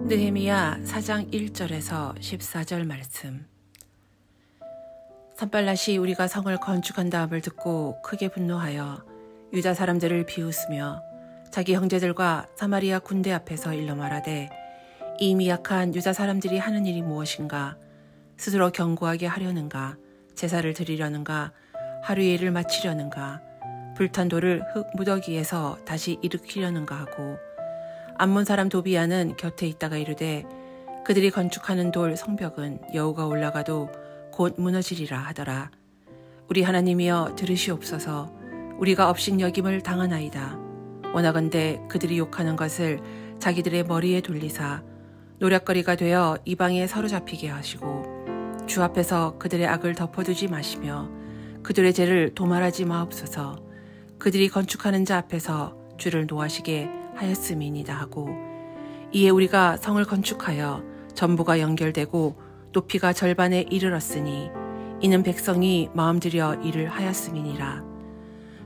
느헤미야 4장 1절에서 14절 말씀. 산발랏이 우리가 성을 건축한다함을 듣고 크게 분노하여 유다 사람들을 비웃으며 자기 형제들과 사마리아 군대 앞에서 일러 말하되, 이 미약한 유다 사람들이 하는 일이 무엇인가? 스스로 견고하게 하려는가? 제사를 드리려는가? 하루의 일을 마치려는가? 불탄 돌을 흙 무더기에서 다시 일으키려는가 하고, 암몬 사람 도비야는 곁에 있다가 이르되, 그들이 건축하는 돌 성벽은 여호가 올라가도 곧 무너지리라 하더라. 우리 하나님이여 들으시옵소서. 우리가 업신여김을 당하나이다. 원하건대 그들이 욕하는 것을 자기들의 머리에 돌리사 노략거리가 되어 이방에 사로잡히게 하시고, 주 앞에서 그들의 악을 덮어두지 마시며 그들의 죄를 도말하지 마옵소서. 그들이 건축하는 자 앞에서 주를 노하시게 하였음이니이다 하고, 이에 우리가 성을 건축하여 전부가 연결되고 높이가 절반에 이르렀으니 이는 백성이 마음들여 일을 하였음이니라.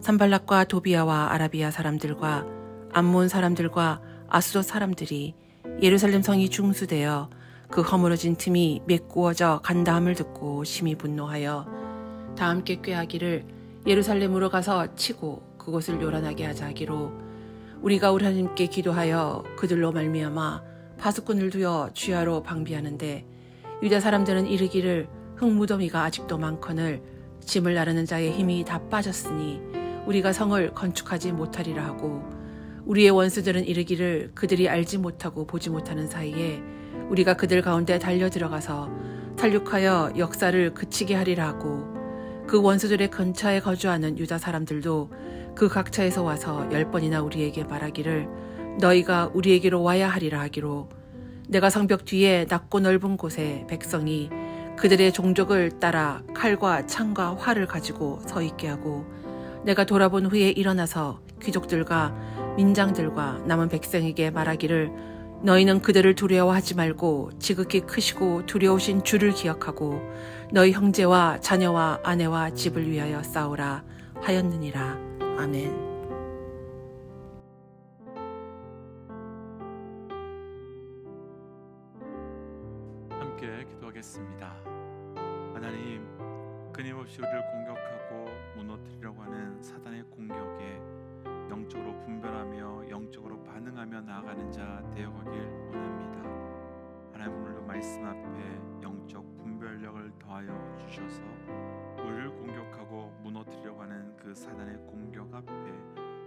산발락과 도비야와 아라비아 사람들과 암몬 사람들과 아수도 사람들이 예루살렘 성이 중수되어 그 허물어진 틈이 메꾸어져 간다함을 듣고 심히 분노하여 다 함께 꾀하기를, 예루살렘으로 가서 치고 그곳을 요란하게 하자 하기로, 우리가 우리 하나님께 기도하여 그들로 말미암아 파수꾼을 두어 주야로 방비하는데, 유다 사람들은 이르기를 흙무더미가 아직도 많거늘 짐을 나르는 자의 힘이 다 빠졌으니 우리가 성을 건축하지 못하리라 하고, 우리의 원수들은 이르기를 그들이 알지 못하고 보지 못하는 사이에 우리가 그들 가운데 달려 들어가서 살육하여 역사를 그치게 하리라 하고, 그 원수들의 근처에 거주하는 유다 사람들도 그 각처에서 와서 10번이나 우리에게 말하기를 너희가 우리에게로 와야 하리라 하기로, 내가 성벽 뒤에 낮고 넓은 곳에 백성이 그들의 종족을 따라 칼과 창과 활을 가지고 서 있게 하고, 내가 돌아본 후에 일어나서 귀족들과 민장들과 남은 백성에게 말하기를 너희는 그들을 두려워하지 말고 지극히 크시고 두려우신 주를 기억하고 너희 형제와 자녀와 아내와 집을 위하여 싸우라 하였느니라. 아멘. 함께 기도하겠습니다. 하나님, 끊임없이 우리를 공격하고 무너뜨리려고 하는 사단의 공격에 영적으로 분별하며 영적으로 반응하며 나아가는 자 되어가길 원합니다. 하나님, 오늘도 말씀 앞에 영적 분별력을 더하여 주셔서 우리를 공격하고 무너뜨리려고 하는 그 사단의 공격 앞에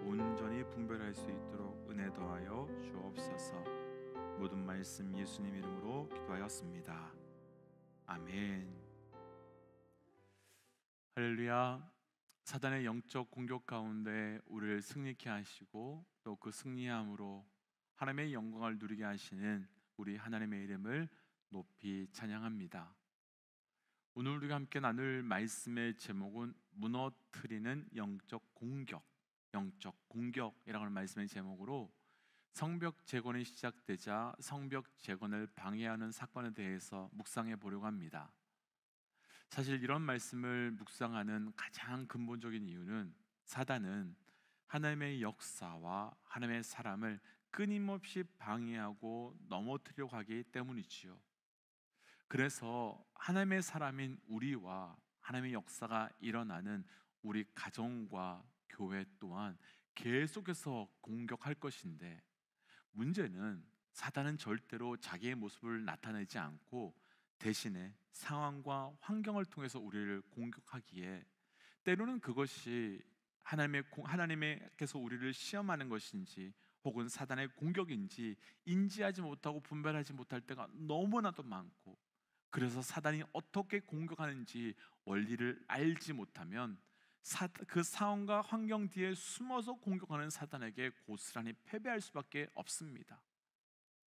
온전히 분별할 수 있도록 은혜 더하여 주옵소서. 모든 말씀 예수님 이름으로 기도하였습니다. 아멘. 할렐루야. 사단의 영적 공격 가운데 우리를 승리케 하시고 또 그 승리함으로 하나님의 영광을 누리게 하시는 우리 하나님의 이름을 높이 찬양합니다. 오늘 우리가 함께 나눌 말씀의 제목은 무너뜨리는 영적 공격, 영적 공격이라고 하는 말씀의 제목으로 성벽 재건이 시작되자 성벽 재건을 방해하는 사건에 대해서 묵상해 보려고 합니다. 사실 이런 말씀을 묵상하는 가장 근본적인 이유는 사단은 하나님의 역사와 하나님의 사람을 끊임없이 방해하고 넘어뜨리려고 하기 때문이지요. 그래서 하나님의 사람인 우리와 하나님의 역사가 일어나는 우리 가정과 교회 또한 계속해서 공격할 것인데, 문제는 사단은 절대로 자기의 모습을 나타내지 않고 대신에 상황과 환경을 통해서 우리를 공격하기에, 때로는 그것이 하나님께서 우리를 시험하는 것인지 혹은 사단의 공격인지 인지하지 못하고 분별하지 못할 때가 너무나도 많고, 그래서 사단이 어떻게 공격하는지 원리를 알지 못하면 그 상황과 환경 뒤에 숨어서 공격하는 사단에게 고스란히 패배할 수밖에 없습니다.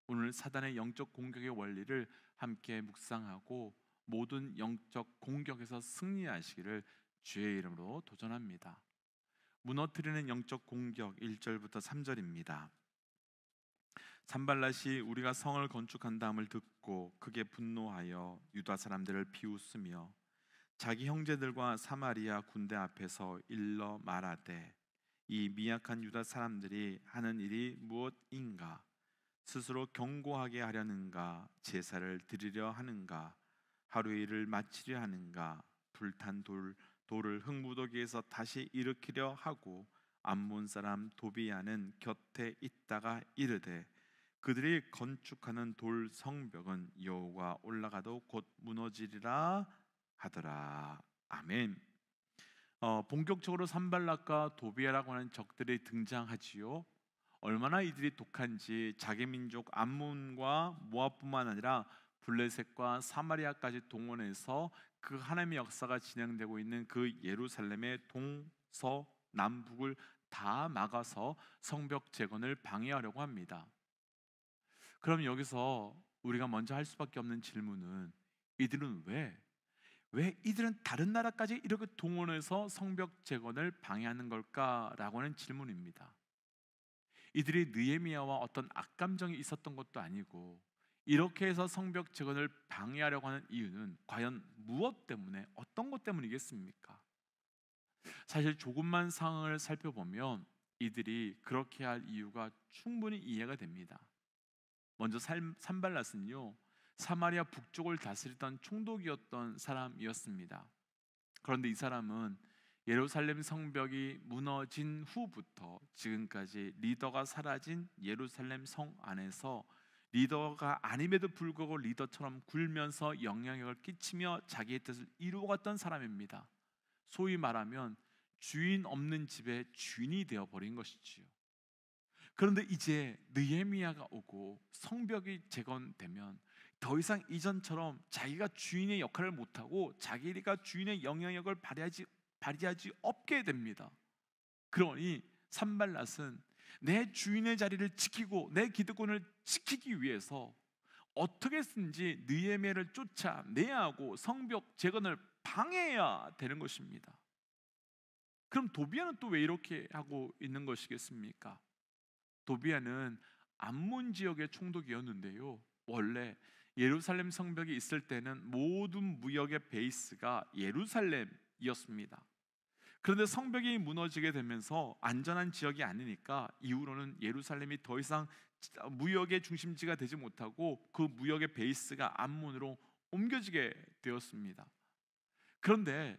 오늘 사단의 영적 공격의 원리를 함께 묵상하고 모든 영적 공격에서 승리하시기를 주의 이름으로 도전합니다. 무너뜨리는 영적 공격 1절부터 3절입니다. 산발랏이 우리가 성을 건축한다함을 듣고 크게 분노하여 유다 사람들을 비웃으며 자기 형제들과 사마리아 군대 앞에서 일러 말하되, 이 미약한 유다 사람들이 하는 일이 무엇인가? 스스로 견고하게 하려는가? 제사를 드리려 하는가? 하루의 일을 마치려 하는가? 불탄 돌을 흙무더기에서 다시 일으키려 하고 암몬 사람 도비야는 곁에 있다가 이르되 그들이 건축하는 돌 성벽은 여호와 올라가도 곧 무너지리라 하더라. 아멘. 본격적으로 산발락과 도비야라고 하는 적들이 등장하지요. 얼마나 이들이 독한지 자기 민족 암몬과 모압뿐만 아니라 블레셋과 사마리아까지 동원해서 그 하나님의 역사가 진행되고 있는 그 예루살렘의 동서남북을 다 막아서 성벽 재건을 방해하려고 합니다. 그럼 여기서 우리가 먼저 할 수밖에 없는 질문은 이들은 왜 이들은 다른 나라까지 이렇게 동원해서 성벽 재건을 방해하는 걸까라고 하는 질문입니다. 이들이 느헤미야와 어떤 악감정이 있었던 것도 아니고 이렇게 해서 성벽 재건을 방해하려고 하는 이유는 과연 무엇 때문에, 어떤 것 때문이겠습니까? 사실 조금만 상황을 살펴보면 이들이 그렇게 할 이유가 충분히 이해가 됩니다. 먼저 산발랏은요, 사마리아 북쪽을 다스리던 총독이었던 사람이었습니다. 그런데 이 사람은 예루살렘 성벽이 무너진 후부터 지금까지 리더가 사라진 예루살렘 성 안에서 리더가 아님에도 불구하고 리더처럼 굴면서 영향력을 끼치며 자기의 뜻을 이루어갔던 사람입니다. 소위 말하면 주인 없는 집의 주인이 되어버린 것이지요. 그런데 이제 느헤미야가 오고 성벽이 재건되면 더 이상 이전처럼 자기가 주인의 역할을 못하고 자기가 주인의 영향력을 발휘하지 없게 됩니다. 그러니 산발랏은 내 주인의 자리를 지키고 내 기득권을 지키기 위해서 어떻게든지 느헤미야를 쫓아내야 하고 성벽 재건을 방해해야 되는 것입니다. 그럼 도비야는 또 왜 이렇게 하고 있는 것이겠습니까? 도비야는 암몬 지역의 총독이었는데요, 원래 예루살렘 성벽이 있을 때는 모든 무역의 베이스가 예루살렘이었습니다. 그런데 성벽이 무너지게 되면서 안전한 지역이 아니니까 이후로는 예루살렘이 더 이상 무역의 중심지가 되지 못하고 그 무역의 베이스가 암몬으로 옮겨지게 되었습니다. 그런데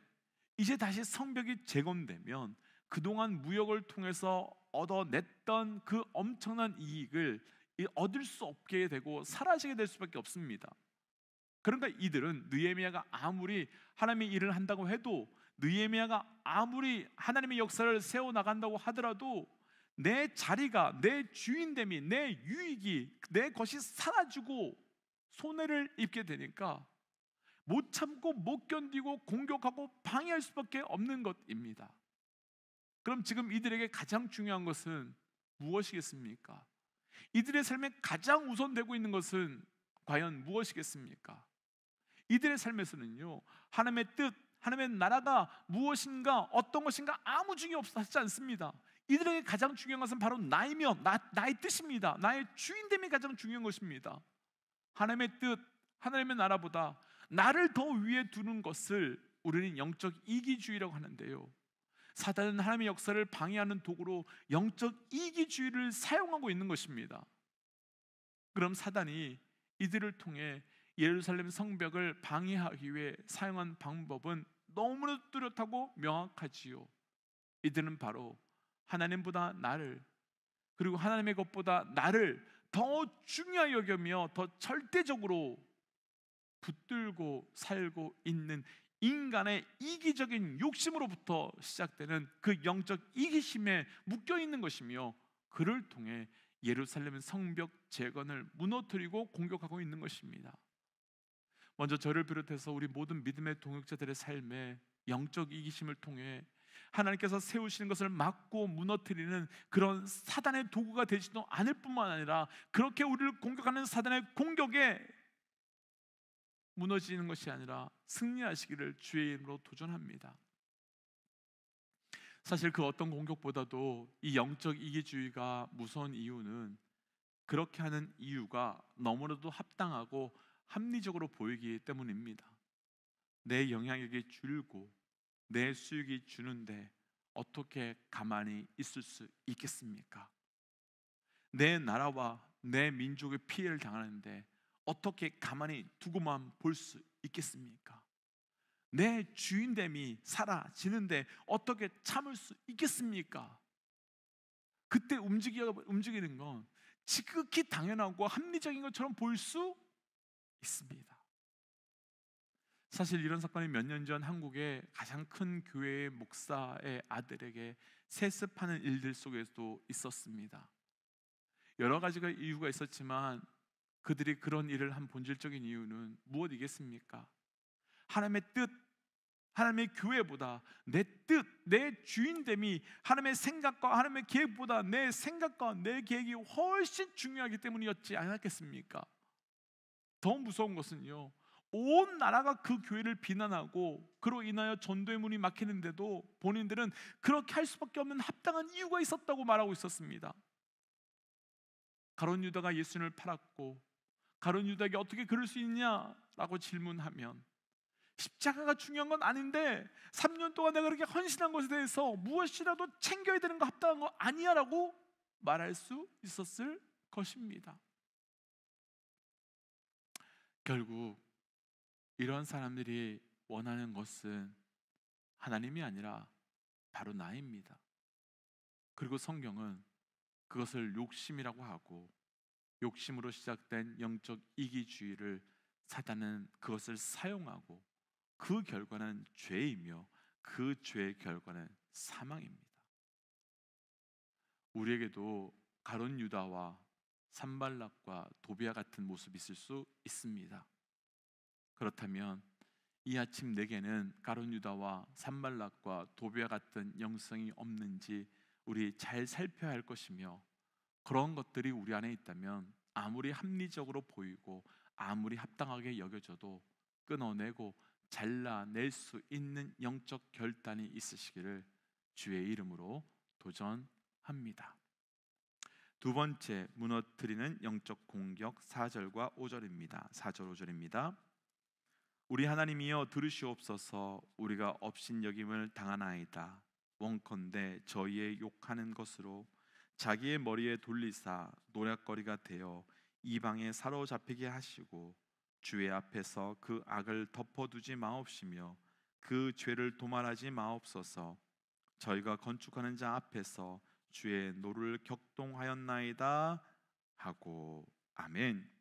이제 다시 성벽이 재건되면 그동안 무역을 통해서 얻어냈던 그 엄청난 이익을 얻을 수 없게 되고 사라지게 될 수밖에 없습니다. 그러니까 이들은 느헤미야가 아무리 하나님의 일을 한다고 해도, 느헤미야가 아무리 하나님의 역사를 세워나간다고 하더라도 내 자리가, 내 주인됨이, 내 유익이, 내 것이 사라지고 손해를 입게 되니까 못 참고 못 견디고 공격하고 방해할 수밖에 없는 것입니다. 그럼 지금 이들에게 가장 중요한 것은 무엇이겠습니까? 이들의 삶에 가장 우선되고 있는 것은 과연 무엇이겠습니까? 이들의 삶에서는요, 하나님의 뜻, 하나님의 나라가 무엇인가, 어떤 것인가 아무 중요 없지 않습니다. 이들에게 가장 중요한 것은 바로 나이며 나의 뜻입니다. 나의 주인됨이 가장 중요한 것입니다. 하나님의 뜻, 하나님의 나라보다 나를 더 위에 두는 것을 우리는 영적 이기주의라고 하는데요, 사단은 하나님의 역사를 방해하는 도구로 영적 이기주의를 사용하고 있는 것입니다. 그럼 사단이 이들을 통해 예루살렘 성벽을 방해하기 위해 사용한 방법은 너무나 뚜렷하고 명확하지요. 이들은 바로 하나님보다 나를, 그리고 하나님의 것보다 나를 더 중요하게 여기며 더 절대적으로 붙들고 살고 있는 인간의 이기적인 욕심으로부터 시작되는 그 영적 이기심에 묶여있는 것이며, 그를 통해 예루살렘 성벽 재건을 무너뜨리고 공격하고 있는 것입니다. 먼저 저를 비롯해서 우리 모든 믿음의 동역자들의 삶에 영적 이기심을 통해 하나님께서 세우시는 것을 막고 무너뜨리는 그런 사단의 도구가 되지도 않을 뿐만 아니라, 그렇게 우리를 공격하는 사단의 공격에 무너지는 것이 아니라 승리하시기를 주의 이름으로 도전합니다. 사실 그 어떤 공격보다도 이 영적 이기주의가 무서운 이유는, 그렇게 하는 이유가 너무나도 합당하고 합리적으로 보이기 때문입니다. 내 영향력이 줄고 내 수익이 주는데 어떻게 가만히 있을 수 있겠습니까? 내 나라와 내 민족의 피해를 당하는데 어떻게 가만히 두고만 볼 수 있겠습니까? 내 주인됨이 사라지는데 어떻게 참을 수 있겠습니까? 그때 움직이는 건 지극히 당연하고 합리적인 것처럼 보일 수 있습니다. 사실 이런 사건이 몇 년 전 한국의 가장 큰 교회의 목사의 아들에게 세습하는 일들 속에도 있었습니다. 여러 가지가 이유가 있었지만 그들이 그런 일을 한 본질적인 이유는 무엇이겠습니까? 하나님의 뜻, 하나님의 교회보다 내 뜻, 내 주인됨이 하나님의 생각과 하나님의 계획보다 내 생각과 내 계획이 훨씬 중요하기 때문이었지 않았겠습니까? 더 무서운 것은요, 온 나라가 그 교회를 비난하고 그로 인하여 전도의 문이 막히는데도 본인들은 그렇게 할 수밖에 없는 합당한 이유가 있었다고 말하고 있었습니다. 가룟 유다가 예수님을 팔았고 가룟 유다에게 어떻게 그럴 수 있냐라고 질문하면 십자가가 중요한 건 아닌데 3년 동안 내가 그렇게 헌신한 것에 대해서 무엇이라도 챙겨야 되는 거 합당한 거 아니야 라고 말할 수 있었을 것입니다. 결국 이런 사람들이 원하는 것은 하나님이 아니라 바로 나입니다. 그리고 성경은 그것을 욕심이라고 하고 욕심으로 시작된 영적 이기주의를 사단은 그것을 사용하고 그 결과는 죄이며 그 죄의 결과는 사망입니다. 우리에게도 가룟 유다와 산발락과 도비아 같은 모습이 있을 수 있습니다. 그렇다면 이 아침 내게는 가룟 유다와 산발락과 도비아 같은 영성이 없는지 우리 잘 살펴야 할 것이며, 그런 것들이 우리 안에 있다면 아무리 합리적으로 보이고 아무리 합당하게 여겨져도 끊어내고 잘라낼 수 있는 영적 결단이 있으시기를 주의 이름으로 도전합니다. 두 번째, 무너뜨리는 영적 공격 4절과 5절입니다. 4절 5절입니다. 우리 하나님이여 들으시옵소서. 우리가 업신여김을 당하나이다. 원컨대 저희의 욕하는 것으로 자기의 머리에 돌리사 노략거리가 되어 이방에 사로잡히게 하시고 주의 앞에서 그 악을 덮어두지 마옵시며 그 죄를 도말하지 마옵소서. 저희가 건축하는 자 앞에서 주의 노를 격동하였나이다 하고. 아멘.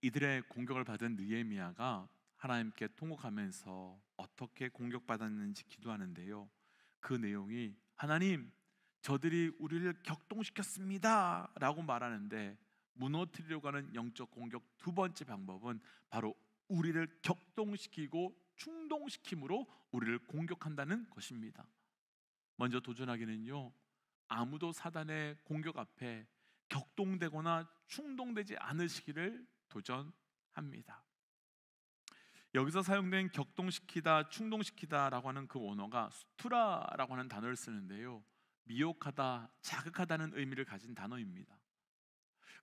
이들의 공격을 받은 느헤미야가 하나님께 통곡하면서 어떻게 공격받았는지 기도하는데요, 그 내용이 하나님, 저들이 우리를 격동시켰습니다 라고 말하는데, 무너뜨리려고 하는 영적 공격 두 번째 방법은 바로 우리를 격동시키고 충동시킴으로 우리를 공격한다는 것입니다. 먼저 도전하기는요, 아무도 사단의 공격 앞에 격동되거나 충동되지 않으시기를 도전합니다. 여기서 사용된 격동시키다, 충동시키다라고 하는 그 원어가 수투라라고 하는 단어를 쓰는데요, 미혹하다, 자극하다는 의미를 가진 단어입니다.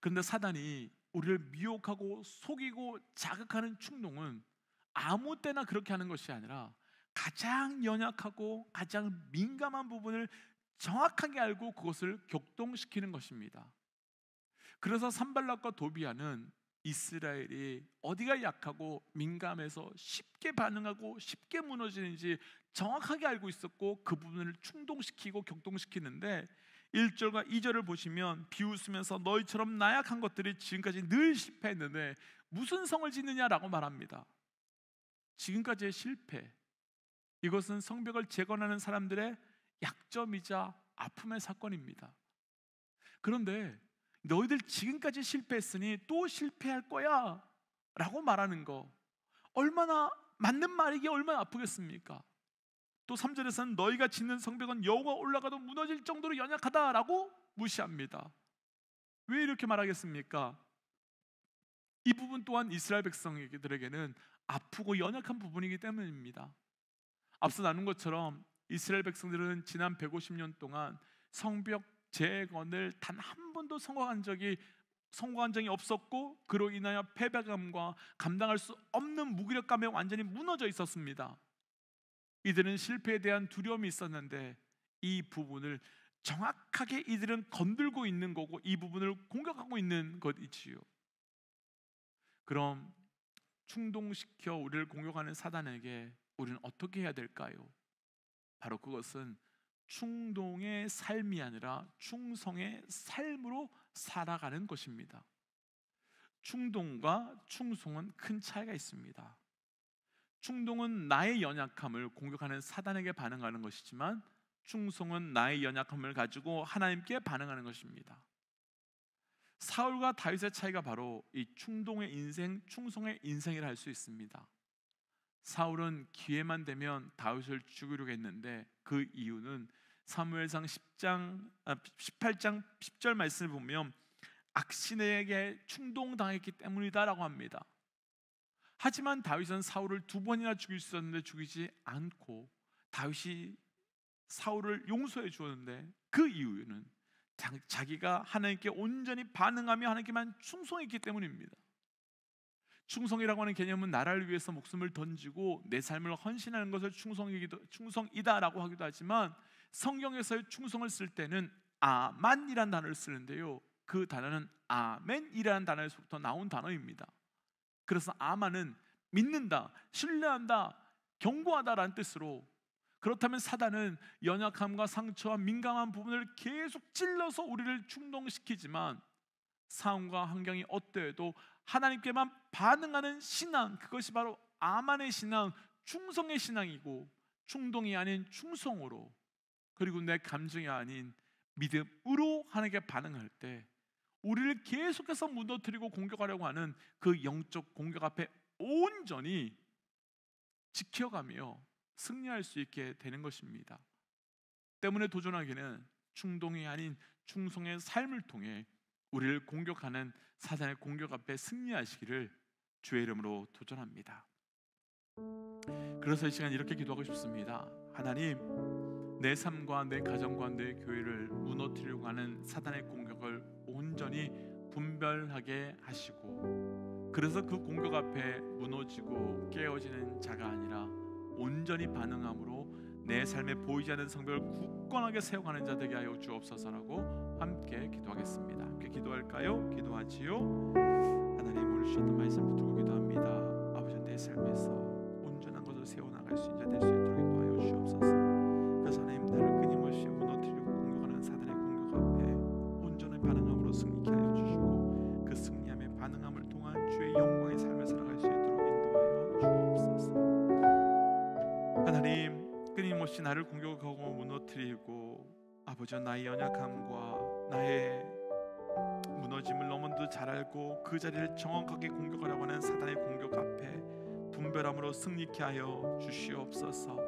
그런데 사단이 우리를 미혹하고 속이고 자극하는 충동은 아무 때나 그렇게 하는 것이 아니라 가장 연약하고 가장 민감한 부분을 정확하게 알고 그것을 격동시키는 것입니다. 그래서 산발락과 도비아는 이스라엘이 어디가 약하고 민감해서 쉽게 반응하고 쉽게 무너지는지 정확하게 알고 있었고 그 부분을 충동시키고 격동시키는데, 1절과 2절을 보시면 비웃으면서 너희처럼 나약한 것들이 지금까지 늘 실패했는데 무슨 성을 짓느냐라고 말합니다. 지금까지의 실패, 이것은 성벽을 재건하는 사람들의 약점이자 아픔의 사건입니다. 그런데 너희들 지금까지 실패했으니 또 실패할 거야 라고 말하는 거, 얼마나 맞는 말이기에 얼마나 아프겠습니까? 또 3절에서는 너희가 짓는 성벽은 여호가 올라가도 무너질 정도로 연약하다라고 무시합니다. 왜 이렇게 말하겠습니까? 이 부분 또한 이스라엘 백성들에게는 아프고 연약한 부분이기 때문입니다. 앞서 나눈 것처럼 이스라엘 백성들은 지난 150년 동안 성벽 재건을 단 한 번도 성공한 적이 없었고, 그로 인하여 패배감과 감당할 수 없는 무기력감에 완전히 무너져 있었습니다. 이들은 실패에 대한 두려움이 있었는데 이 부분을 정확하게 이들은 건들고 있는 거고 이 부분을 공격하고 있는 것이지요. 그럼 충동시켜 우리를 공격하는 사단에게 우리는 어떻게 해야 될까요? 바로 그것은 충동의 삶이 아니라 충성의 삶으로 살아가는 것입니다. 충동과 충성은 큰 차이가 있습니다. 충동은 나의 연약함을 공격하는 사단에게 반응하는 것이지만 충성은 나의 연약함을 가지고 하나님께 반응하는 것입니다. 사울과 다윗의 차이가 바로 이 충동의 인생, 충성의 인생이라 할 수 있습니다. 사울은 기회만 되면 다윗을 죽이려고 했는데 그 이유는 사무엘상 18장 10절 말씀을 보면 악신에게 충동당했기 때문이다라고 합니다. 하지만 다윗은 사울을 2번이나 죽일 수 있었는데 죽이지 않고 다윗이 사울을 용서해 주었는데 그 이유는 자기가 하나님께 온전히 반응하며 하나님께만 충성했기 때문입니다. 충성이라고 하는 개념은 나라를 위해서 목숨을 던지고 내 삶을 헌신하는 것을 충성이다라고 하기도 하지만 성경에서의 충성을 쓸 때는 아만이라는 단어를 쓰는데요, 그 단어는 아멘이라는 단어에서부터 나온 단어입니다. 그래서 아만은 믿는다, 신뢰한다, 경고하다라는 뜻으로, 그렇다면 사단은 연약함과 상처와 민감한 부분을 계속 찔러서 우리를 충동시키지만 상황과 환경이 어떠해도 하나님께만 반응하는 신앙, 그것이 바로 아만의 신앙, 충성의 신앙이고, 충동이 아닌 충성으로, 그리고 내 감정이 아닌 믿음으로 하나님께 반응할 때 우리를 계속해서 무너뜨리고 공격하려고 하는 그 영적 공격 앞에 온전히 지켜가며 승리할 수 있게 되는 것입니다. 때문에 도전하기는 충동이 아닌 충성의 삶을 통해 우리를 공격하는 사단의 공격 앞에 승리하시기를 주의 이름으로 도전합니다. 그래서 이 시간 이렇게 기도하고 싶습니다. 하나님, 내 삶과 내 가정과 내 교회를 무너뜨리려고 하는 사단의 공격을 온전히 분별하게 하시고, 그래서 그 공격 앞에 무너지고 깨어지는 자가 아니라 온전히 반응함으로 내 삶에 보이지 않는 성벽을 굳건하게 세워가는 자 되게 하여 주옵소서라고 함께 기도하겠습니다. 함께 기도할까요? 기도하지요. 하나님, 오늘 주셨던 말씀 붙들고 기도합니다. 아버지, 내 삶에서 온전한 것을 세워나갈 수 있는 자 될 수 있도록 인도하여 주옵소서. 그래서 하나님, 나를 끊임없이 무너뜨리고 공격하는 사단의 공격 앞에 온전히 반응함으로 승리케 하여 주시고, 그 승리함에 반응함을 통한 주의 영광의 삶을 살아갈 수 있도록 인도하여 주옵소서. 하나님, 끊임없이 나를 공격하고 무너뜨리고 아버지, 나의 연약함과 나의 무너짐을 너무도 잘 알고 그 자리를 정확하게 공격하려고 하는 사단의 공격 앞에 분별함으로 승리케 하여 주시옵소서.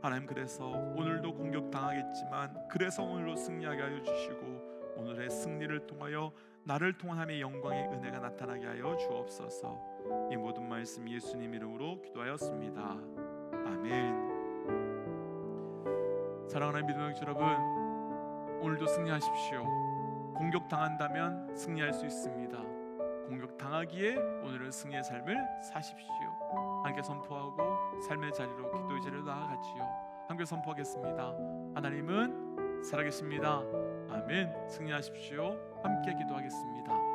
하나님, 그래서 오늘도 공격당하겠지만 그래서 오늘도 승리하게 하여 주시고, 오늘의 승리를 통하여 나를 통한 하나님의 영광의 은혜가 나타나게 하여 주옵소서. 이 모든 말씀 예수님 이름으로 기도하였습니다. 아멘. 사랑하는 믿음의 형제 여러분, 오늘도 승리하십시오. 공격당한다면 승리할 수 있습니다. 공격당하기에 오늘은 승리의 삶을 사십시오. 함께 선포하고 삶의 자리로, 기도의 자리로 나아가지요. 함께 선포하겠습니다. 하나님은 살아계십니다. 아멘. 승리하십시오. 함께 기도하겠습니다.